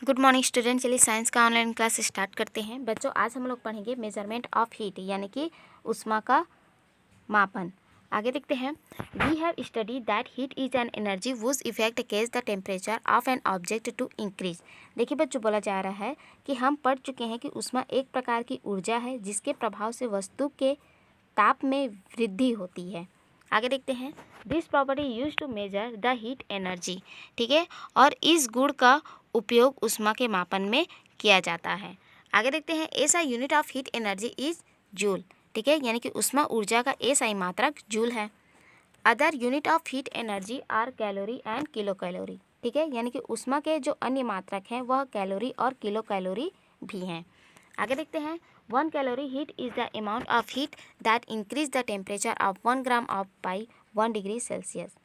Good morning student. चलिए science का online class start करते हैं। बच्चों आज हम लोग पढ़ेंगे मेजरमेंट ऑफ हीट यानी कि ऊष्मा का मापन। आगे देखते हैं। We have study that heat is an energy whose effect causes the temperature of an object to increase. देखिए बच्चों, बोला जा रहा है कि हम पढ़ चुके हैं कि ऊष्मा एक प्रकार की ऊर्जा है जिसके प्रभाव से वस्तु के ताप में वृद्धि होती है। आगे देखते हैं। This property use to measure the heat energy. ठीक है, और इस गुण का उपयोग ऊष्मा के मापन में किया जाता है। आगे देखते हैं। ऐसा unit of heat energy is joule. ठीक है, यानी कि ऊष्मा ऊर्जा का एसआई मात्रक जूल है। Other unit of heat energy are calorie and kilo calorie. ठीक है, यानी कि ऊष्मा के जो अन्य मात्रक हैं वह कैलोरी और किलो कैलोरी भी हैं। आगे देखते हैं। 1 calorie heat is the amount of heat that increase the temperature of 1 gram of by 1 degree Celsius.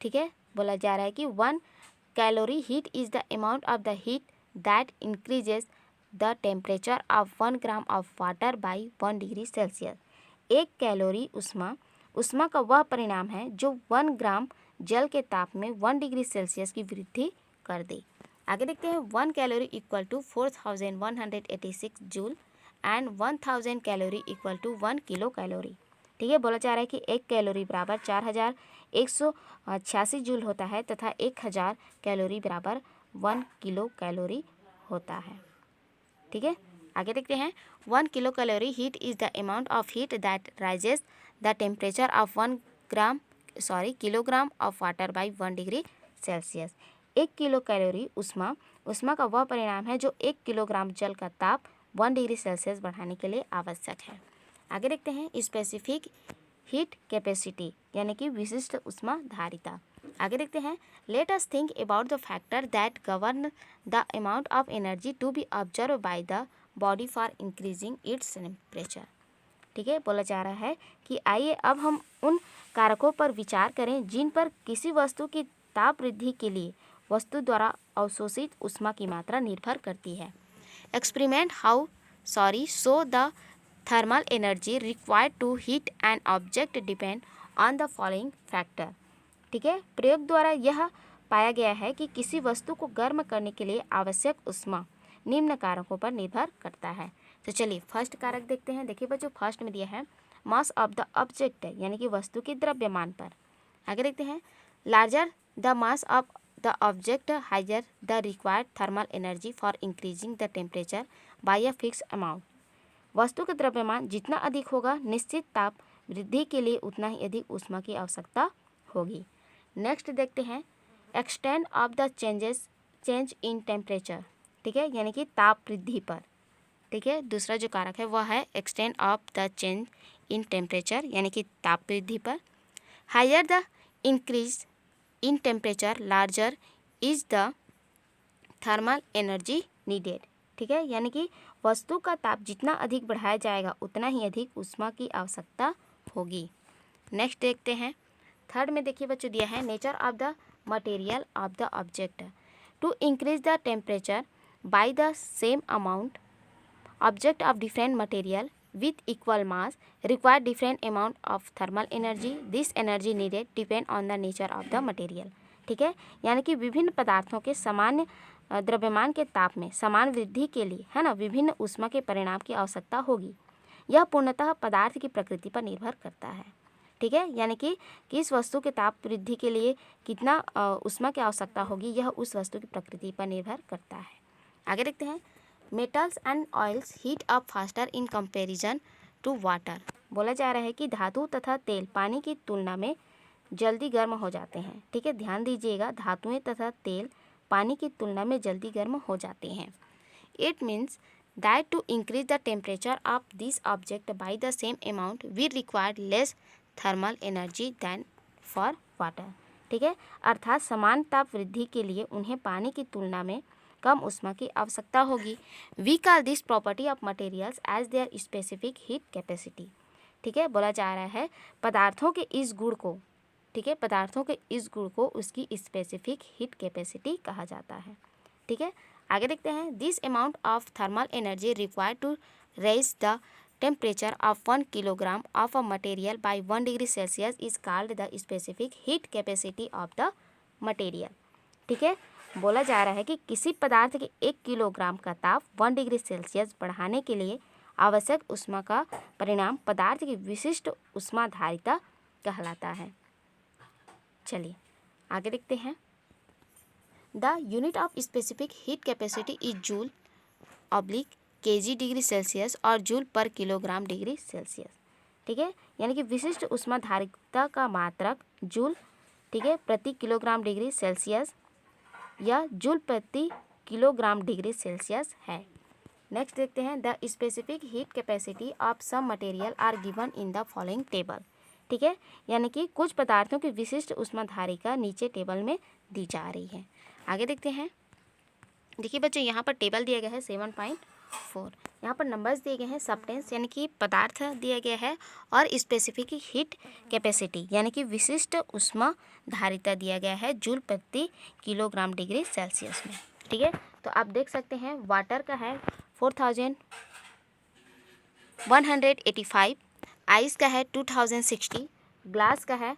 ठीक है, बोला जा रहा है कि 1 calorie heat is the amount of the heat that increases the temperature of 1 gram of water by 1 degree Celsius. एक calorie ऊष्मा का वह परिणाम है जो 1 ग्राम जल के ताप में 1 डिग्री सेल्सियस की वृद्धि कर दे। आगे देखते हैं। 1 calorie equal to 4186 joule and 1000 calorie equal to 1 kilo calorie. ठीक है, बोला जा रहा है कि 1 कैलोरी बराबर 4186 जूल होता है तथा 1000 कैलोरी बराबर 1 किलो कैलोरी होता है। ठीक है, आगे देखते हैं। 1 kilo calorie heat is the amount of heat that rises the temperature of 1 kilogram of water by 1 degree Celsius. 1 kilo calorie ऊष्मा का वह परिणाम है जो 1 किलोग्राम जल का ताप 1 डिग्री सेल्सियस बढ़ाने के लिए आवश्यक है। आगे देखते हैं। स्पेसिफिक हीट कैपेसिटी यानी कि विशिष्ट ऊष्मा धारिता। आगे देखते हैं। Let us think about the factor that govern the amount of energy to be observe by the body for increasing its temperature. ठीक है, बोला जा रहा है कि आइए अब हम उन कारकों पर विचार करें जिन पर किसी वस्तु की ताप वृद्धि के लिए वस्तु द्वारा अवशोषित ऊष्मा की मात्रा निर्भर करती है। Experiment so the thermal energy required to heat an object depend on the following factor. ठीक है, प्रयोग द्वारा यह पाया गया है कि किसी वस्तु को गर्म करने के लिए आवश्यक ऊष्मा निम्न कारकों पर निर्भर करता है। तो चलिए फर्स्ट कारक देखते हैं। देखिए बच्चों, फर्स्ट में दिया है मास ऑफ द ऑब्जेक्ट यानी कि वस्तु के द्रव्यमान पर। आगे देखते हैं। Larger the mass of the object higher the required thermal energy for increasing the temperature bye a fix amount. वस्तु का द्रव्यमान जितना अधिक होगा निश्चित ताप वृद्धि के लिए उतना ही अधिक ऊष्मा की आवश्यकता होगी। नेक्स्ट देखते हैं। Extend of the change in temperature. ठीक है, यानी कि ताप वृद्धि पर। ठीक है, दूसरा जो कारक है वह है extent of the change in temperature यानी कि ताप वृद्धि पर। Higher the increase in temperature larger is the thermal energy needed. ठीक है, यानी कि वस्तु का ताप जितना अधिक बढ़ाया जाएगा उतना ही अधिक ऊष्मा की आवश्यकता होगी। नेक्स्ट देखते हैं। थर्ड में देखिए बच्चों दिया है nature of the material of the object to increase the temperature by the same amount object of different material with equal mass require different amount of thermal energy. This energy needed depend on the nature of the material. ठीक है, यानी कि विभिन्न पदार्थों के सामान्य द्रव्यमान के ताप में समान वृद्धि के लिए है ना विभिन्न ऊष्मा के परिणाम की आवश्यकता होगी। यह पूर्णतः पदार्थ की प्रकृति पर निर्भर करता है। ठीक है, यानी कि किस वस्तु के ताप वृद्धि के लिए कितना ऊष्मा की आवश्यकता होगी यह उस वस्तु की प्रकृति पर निर्भर करता है। आगे देखते हैं। Metals and oils heat up faster in comparison to water. बोला जा रहा है कि धातु तथा तेल पानी की तुलना में जल्दी गर्म हो जाते हैं। ठीक है, ध्यान दीजिएगा, धातुएं तथा तेल पानी की तुलना में जल्दी गर्म हो जाते हैं। It means that to increase the temperature of this object by the same amount we required less thermal energy than for water. ठीक है, अर्थात समान ताप वृद्धि के लिए उन्हें पानी की तुलना में कम ऊष्मा की आवश्यकता होगी। We call this property of materials as their specific heat capacity. ठीक है, बोला जा रहा है पदार्थों के इस गुण को, ठीक है, पदार्थों के इस गुण को उसकी स्पेसिफिक हीट कैपेसिटी कहा जाता है। ठीक है, आगे देखते हैं। This amount of thermal energy required to raise the temperature of 1 kilogram of a material by 1 degree Celsius is called the specific heat capacity of the material. ठीक है, बोला जा रहा है कि किसी पदार्थ के 1 किलोग्राम का ताप 1 डिग्री सेल्सियस बढ़ाने के लिए आवश्यक ऊष्मा का परिणाम पदार्थ की विशिष्ट ऊष्माधारिता कहलाता है। चलिए आगे देखते हैं। The unit of specific heat capacity is joule oblique KG degree Celsius और जूल पर किलोग्राम डिग्री सेल्सियस। ठीक है, यानी कि विशिष्ट ऊष्माधारिता का मात्रक जूल, ठीक है, प्रति किलोग्राम डिग्री सेल्सियस या जूल प्रति किलोग्राम डिग्री सेल्सियस है। नेक्स्ट देखते हैं। The specific heat capacity of some material are given in the following table. ठीक है, यानी कि कुछ पदार्थों की विशिष्ट ऊष्माधारिता नीचे टेबल में दी जा रही है। आगे देखते हैं। देखिए बच्चों, यहाँ पर टेबल दिया गया है 7.4। यहाँ पर नंबर्स दिए गए हैं, सब्सटेंस यानी कि पदार्थ दिया गया है, और स्पेसिफिक हीट कैपेसिटी यानी कि विशिष्ट ऊष्माधारिता दिया गया है जूल प्रति किलोग्राम डिग्री सेल्सियस में। ठीक है, तो आप देख सकते हैं वाटर का है 4185, आइस का है 2060, ग्लास का है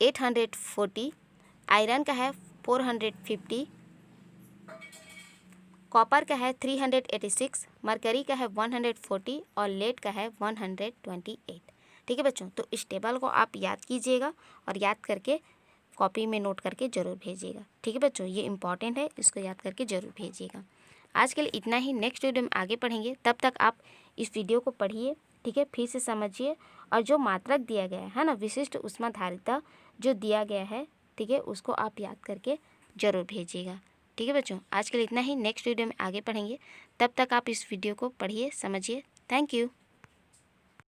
840, आयरन का है 450, कॉपर का है 386, मरकरी का है 140 और लेड का है 128। ठीक है बच्चों, तो इस टेबल को आप याद कीजिएगा और याद करके कॉपी में नोट करके ज़रूर भेजिएगा। ठीक है बच्चों, ये इंपॉर्टेंट है, इसको याद करके ज़रूर भेजिएगा। आज के लिए इतना ही, नेक्स्ट वीडियो में आगे पढ़ेंगे। तब तक आप इस वीडियो को पढ़िए, ठीक है, फिर से समझिए, और जो मात्रक दिया गया है ना, विशिष्ट ऊष्माधारिता जो दिया गया है, ठीक है, उसको आप याद करके ज़रूर भेजिएगा। ठीक है बच्चों, आज के लिए इतना ही, नेक्स्ट वीडियो में आगे पढ़ेंगे। तब तक आप इस वीडियो को पढ़िए, समझिए। Thank you.